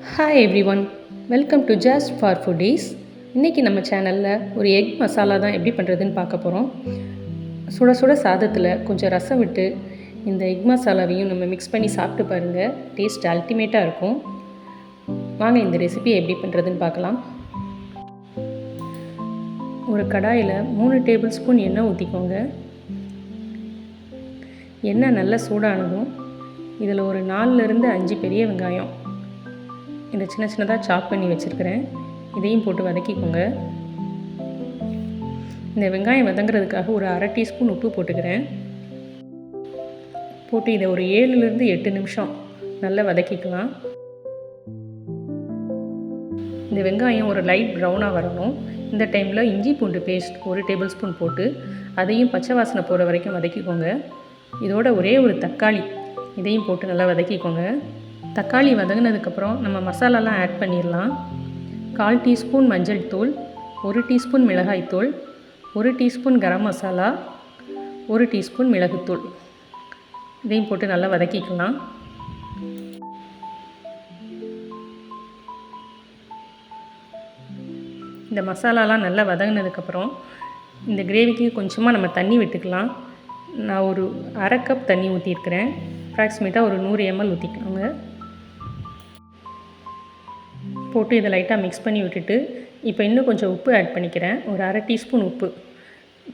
Hi every one, welcome to just for foodies. இன்றைக்கி நம்ம சேனலில் ஒரு எக் மசாலா தான் எப்படி பண்ணுறதுன்னு பார்க்க போகிறோம். சுட சுட சாதத்தில் கொஞ்சம் ரசம் விட்டு இந்த எக் மசாலாவையும் நம்ம மிக்ஸ் பண்ணி சாப்பிட்டு பாருங்கள். டேஸ்ட் அல்டிமேட்டாக இருக்கும். வாங்க இந்த ரெசிபி எப்படி பண்ணுறதுன்னு பார்க்கலாம். ஒரு கடாயில் 3 டேபிள் ஸ்பூன் எண்ணெய் ஊற்றிக்கோங்க. எண்ணெய் நல்லா சூடானதும் இதில் ஒரு 4லேருந்து 5 பெரிய வெங்காயம் இதை சின்ன சின்னதாக சாப் பண்ணி வச்சுருக்கிறேன். இதையும் போட்டு வதக்கிக்கோங்க. இந்த வெங்காயம் வதங்கிறதுக்காக ஒரு 1/2 டீஸ்பூன் உப்பு போட்டுக்கிறேன். போட்டு இதை ஒரு 7லேருந்து 8 நிமிஷம் நல்லா வதக்கிக்கலாம். இந்த வெங்காயம் ஒரு லைட் ப்ரௌனாக வரணும். இந்த டைமில் இஞ்சி பூண்டு பேஸ்ட் 1 டேபிள் ஸ்பூன் போட்டு அதையும் பச்சை வாசனை போகிற வரைக்கும் வதக்கிக்கோங்க. இதோட ஒரே ஒரு தக்காளி இதையும் போட்டு நல்லா வதக்கிக்கோங்க. தக்காளி வதங்கினதுக்கப்புறம் நம்ம மசாலாலாம் ஆட் பண்ணிடலாம். 1/4 டீஸ்பூன் மஞ்சள் தூள், 1 டீஸ்பூன் மிளகாய்த்தூள், 1 டீஸ்பூன் கரம் மசாலா, 1 டீஸ்பூன் மிளகுத்தூள் இதையும் போட்டு நல்லா வதக்கிக்கலாம். இந்த மசாலாலாம் நல்லா வதங்கினதுக்கப்புறம் இந்த கிரேவிக்கு கொஞ்சமாக நம்ம தண்ணி விட்டுக்கலாம். நான் ஒரு 1/2 கப் தண்ணி ஊற்றிருக்கிறேன். அப்ராக்சிமேட்டாக ஒரு 100 ml ஊற்றிக்கோங்க. போட்டு இதை லைட்டாக மிக்ஸ் பண்ணி விட்டுட்டு இப்போ இன்னும் கொஞ்சம் உப்பு ஆட் பண்ணிக்கிறேன். ஒரு 1/2 டீஸ்பூன் உப்பு.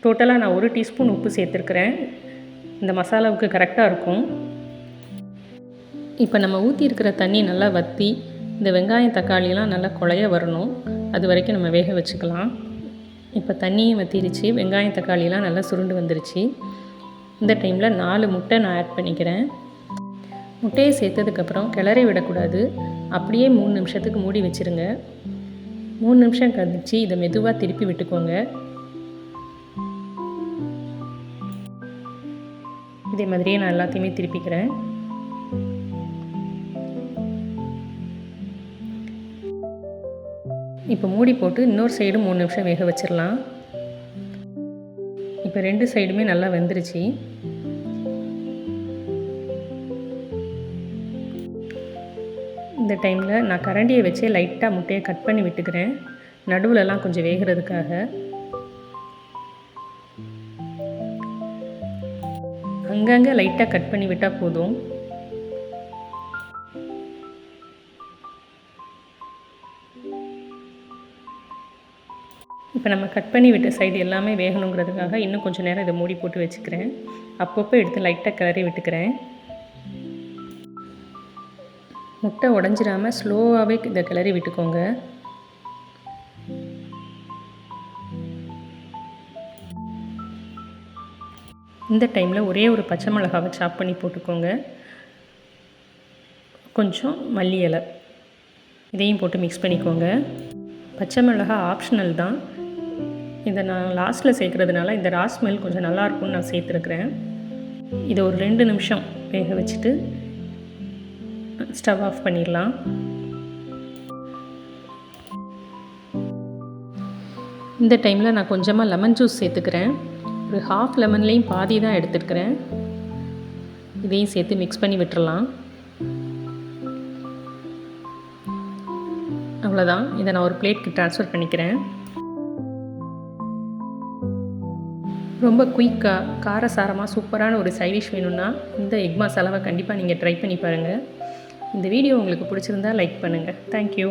டோட்டலாக நான் 1 டீஸ்பூன் உப்பு சேர்த்துருக்குறேன். இந்த மசாலாவுக்கு கரெக்டாக இருக்கும். இப்போ நம்ம ஊற்றிருக்கிற தண்ணி நல்லா வற்றி இந்த வெங்காயம் தக்காளியெலாம் நல்லா குழைய வரணும். அது வரைக்கும் நம்ம வேக வச்சுக்கலாம். இப்போ தண்ணியும் வற்றிருச்சு, வெங்காயம் தக்காளியெலாம் நல்லா சுருண்டு வந்துருச்சு. இந்த டைமில் 4 முட்டை நான் ஆட் பண்ணிக்கிறேன். முட்டையை சேர்த்ததுக்கப்புறம் கிளறி விடக்கூடாது. அப்படியே 3 நிமிஷத்துக்கு மூடி வச்சுருங்க. 3 நிமிஷம் கழிச்சு இதை மெதுவாக திருப்பி விட்டுக்கோங்க. இதே மாதிரியே நான் எல்லாத்தையுமே திருப்பிக்கிறேன். இப்போ மூடி போட்டு இன்னொரு சைடு 3 நிமிஷம் வேக வச்சிடலாம். இப்போ 2 சைடுமே நல்லா வெந்துருச்சு. இந்த டைமில் நான் கரண்டியை வச்சே லைட்டாக முட்டையை கட் பண்ணி விட்டுக்கிறேன், நடுவுலலாம் கொஞ்சம் வேகிறதுக்காக. அங்கங்கே லைட்டாக கட் பண்ணி விட்டால் போதும். இப்போ நம்ம கட் பண்ணி விட்ட சைடு எல்லாமே வேகணுங்கிறதுக்காக இன்னும் கொஞ்சம் நேரம் இதை மூடி போட்டு வச்சுக்கிறேன். அப்பப்போ எடுத்து லைட்டாக கிளறி விட்டுக்கிறேன். முட்டை உடஞ்சிடாமல் ஸ்லோவாகவே இதை கிளறி விட்டுக்கோங்க. இந்த டைமில் ஒரே ஒரு பச்சை மிளகாவை சாப் பண்ணி போட்டுக்கோங்க. கொஞ்சம் மல்லி இலை இதையும் போட்டு மிக்ஸ் பண்ணிக்கோங்க. பச்சை மிளகா ஆப்ஷனல் தான். இதை நான் லாஸ்ட்டில் சேர்க்குறதுனால இந்த ரா ஸ்மெல் கொஞ்சம் நல்லாயிருக்கும்னு நான் சேர்த்துருக்குறேன். இதை ஒரு 2 நிமிஷம் வேக வச்சுட்டு ஸ்டவ் ஆஃப் பண்ணிடலாம். இந்த டைமில் நான் கொஞ்சமாக லெமன் ஜூஸ் சேர்த்துக்கிறேன். ஒரு 1/2 லெமன்லேயும் பாதி தான் எடுத்துருக்கிறேன். இதையும் சேர்த்து மிக்ஸ் பண்ணி விட்டுறலாம். அவ்வளோதான். இதை நான் ஒரு பிளேட்க்கு ட்ரான்ஸ்ஃபர் பண்ணிக்கிறேன். ரொம்ப குயிக்காக காரசாரமாக சூப்பரான ஒரு சைடிஷ் வேணும்னா இந்த எக் மசாலாவை கண்டிப்பாக நீங்கள் ட்ரை பண்ணி பாருங்கள். இந்த வீடியோ உங்களுக்கு பிடிச்சிருந்தா லைக் பண்ணுங்கள். தேங்க்யூ.